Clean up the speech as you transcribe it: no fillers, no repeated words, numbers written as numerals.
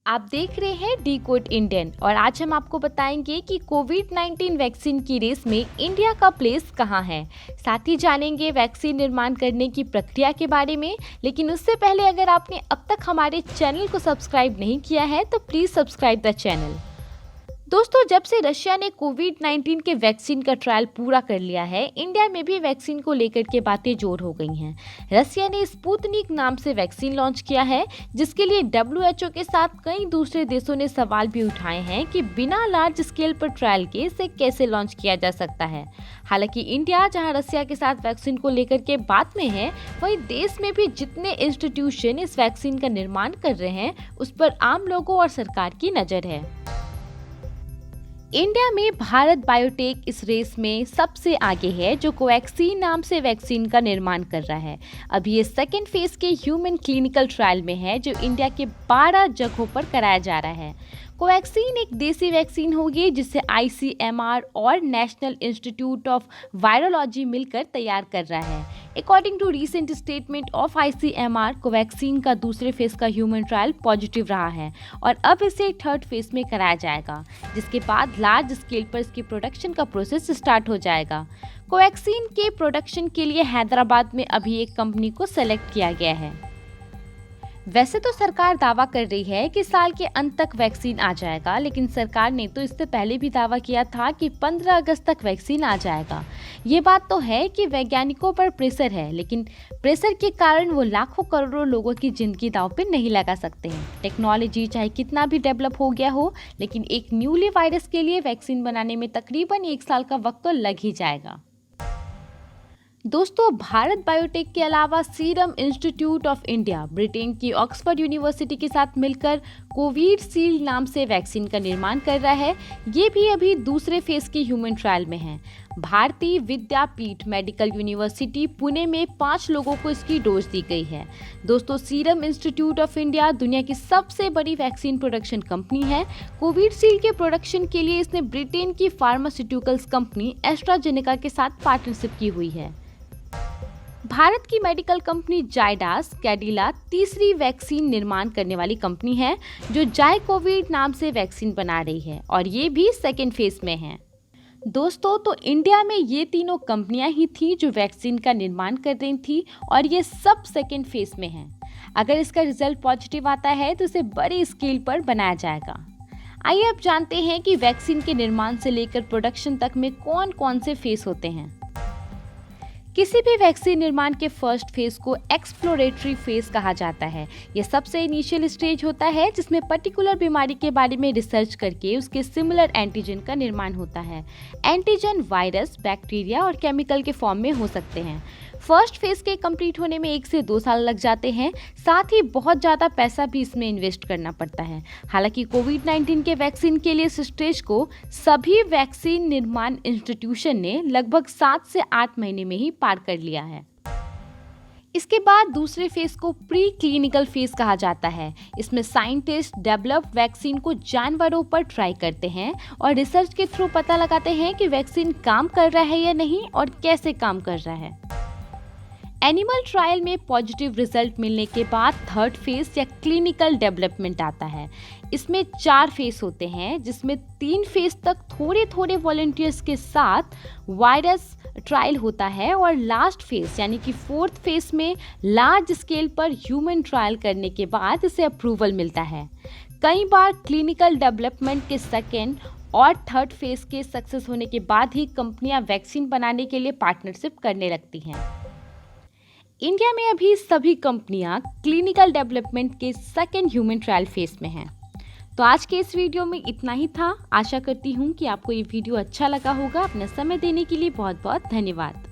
आप देख रहे हैं डी कोड इंडियन और आज हम आपको बताएंगे कि कोविड-19 वैक्सीन की रेस में इंडिया का प्लेस कहां है। साथ ही जानेंगे वैक्सीन निर्माण करने की प्रक्रिया के बारे में। लेकिन उससे पहले अगर आपने अब तक हमारे चैनल को सब्सक्राइब नहीं किया है तो प्लीज़ सब्सक्राइब द चैनल। दोस्तों, जब से रशिया ने कोविड-19 के वैक्सीन का ट्रायल पूरा कर लिया है, इंडिया में भी वैक्सीन को लेकर के बातें जोर हो गई हैं। रशिया ने स्पुतनिक नाम से वैक्सीन लॉन्च किया है, जिसके लिए WHO के साथ कई दूसरे देशों ने सवाल भी उठाए हैं कि बिना लार्ज स्केल पर ट्रायल के इसे कैसे लॉन्च किया जा सकता है। हालांकि इंडिया जहां रशिया के साथ वैक्सीन को लेकर के बात में है, वहीं देश में भी जितने इंस्टीट्यूशन इस वैक्सीन का निर्माण कर रहे हैं, उस पर आम लोगों और सरकार की नज़र है। इंडिया में भारत बायोटेक इस रेस में सबसे आगे है, जो कोवैक्सीन नाम से वैक्सीन का निर्माण कर रहा है। अभी ये सेकेंड फेज के ह्यूमन क्लिनिकल ट्रायल में है, जो इंडिया के 12 जगहों पर कराया जा रहा है। कोवैक्सीन एक देसी वैक्सीन होगी जिसे ICMR और नेशनल इंस्टीट्यूट ऑफ वायरोलॉजी मिलकर तैयार कर रहा है। According to recent statement of ICMR, Covaxin का दूसरे फेज का ह्यूमन ट्रायल पॉजिटिव रहा है और अब इसे थर्ड फेज में कराया जाएगा, जिसके बाद लार्ज स्केल पर इसकी प्रोडक्शन का प्रोसेस स्टार्ट हो जाएगा। कोवैक्सीन के प्रोडक्शन के लिए हैदराबाद में अभी एक कंपनी को सेलेक्ट किया गया है। वैसे तो सरकार दावा कर रही है कि साल के अंत तक वैक्सीन आ जाएगा, लेकिन सरकार ने तो इससे पहले भी दावा किया था कि 15 अगस्त तक वैक्सीन आ जाएगा। ये बात तो है कि वैज्ञानिकों पर प्रेशर है, लेकिन प्रेशर के कारण वो लाखों करोड़ों लोगों की जिंदगी दांव पे नहीं लगा सकते हैं। टेक्नोलॉजी चाहे कितना भी डेवलप हो गया हो, लेकिन एक न्यूली वायरस के लिए वैक्सीन बनाने में तकरीबन 1 साल का वक्त तो लग ही जाएगा। दोस्तों, भारत बायोटेक के अलावा serum institute of India Britain की ऑक्सफोर्ड यूनिवर्सिटी के साथ मिलकर कोविशील्ड नाम से वैक्सीन का निर्माण कर रहा है। ये भी अभी दूसरे फेज के ह्यूमन ट्रायल में है। भारतीय विद्यापीठ मेडिकल यूनिवर्सिटी पुणे में 5 लोगों को इसकी डोज दी गई है। दोस्तों, सीरम इंस्टीट्यूट ऑफ इंडिया दुनिया की सबसे बड़ी वैक्सीन प्रोडक्शन कंपनी है। कोविशील्ड के प्रोडक्शन के लिए इसने ब्रिटेन की फार्मास्यूटिकल्स कंपनी एस्ट्राजेनेका के साथ पार्टनरशिप की हुई है। भारत की मेडिकल कंपनी जायडस कैडिला तीसरी वैक्सीन निर्माण करने वाली कंपनी है, जो जायकोविड नाम से वैक्सीन बना रही है और ये भी सेकेंड फेज में है। दोस्तों, तो इंडिया में ये तीनों कंपनियां ही थी जो वैक्सीन का निर्माण कर रही थी और ये सब सेकेंड फेज में हैं। अगर इसका रिजल्ट पॉजिटिव आता है तो इसे बड़े स्केल पर बनाया जाएगा। आइए अब जानते हैं कि वैक्सीन के निर्माण से लेकर प्रोडक्शन तक में कौन कौन से फेज होते हैं। किसी भी वैक्सीन निर्माण के फर्स्ट फेज को एक्सप्लोरेटरी फेज कहा जाता है। यह सबसे इनिशियल स्टेज होता है जिसमें पर्टिकुलर बीमारी के बारे में रिसर्च करके उसके सिमिलर एंटीजन का निर्माण होता है। एंटीजन वायरस, बैक्टीरिया और केमिकल के फॉर्म में हो सकते हैं। फर्स्ट फेज के कंप्लीट होने में 1 से 2 साल लग जाते हैं। साथ ही बहुत ज़्यादा पैसा भी इसमें इन्वेस्ट करना पड़ता है। हालांकि कोविड-19 के वैक्सीन के लिए इस स्टेज को सभी वैक्सीन निर्माण इंस्टीट्यूशन ने लगभग 7 से 8 महीने में ही पार कर लिया है। इसके बाद दूसरे फेज को प्री क्लिनिकल फेज कहा जाता है। इसमें साइंटिस्ट डेवलप वैक्सीन को जानवरों पर ट्राई करते हैं और रिसर्च के थ्रू पता लगाते हैं कि वैक्सीन काम कर रहा है या नहीं और कैसे काम कर रहा है। एनिमल ट्रायल में पॉजिटिव रिजल्ट मिलने के बाद थर्ड फेज या क्लिनिकल डेवलपमेंट आता है। इसमें 4 फेज होते हैं, जिसमें 3 फेज तक थोड़े थोड़े वॉलंटियर्स के साथ वायरस ट्रायल होता है और लास्ट फेज यानी कि 4th फेज में लार्ज स्केल पर ह्यूमन ट्रायल करने के बाद इसे अप्रूवल मिलता है। कई बार क्लिनिकल डेवलपमेंट के सेकेंड और थर्ड फेज के सक्सेस होने के बाद ही कंपनियां वैक्सीन बनाने के लिए पार्टनरशिप करने लगती हैं। इंडिया में अभी सभी कंपनियां क्लिनिकल डेवलपमेंट के सेकेंड ह्यूमन ट्रायल फेज में हैं। तो आज के इस वीडियो में इतना ही था। आशा करती हूँ कि आपको ये वीडियो अच्छा लगा होगा। अपना समय देने के लिए बहुत बहुत धन्यवाद।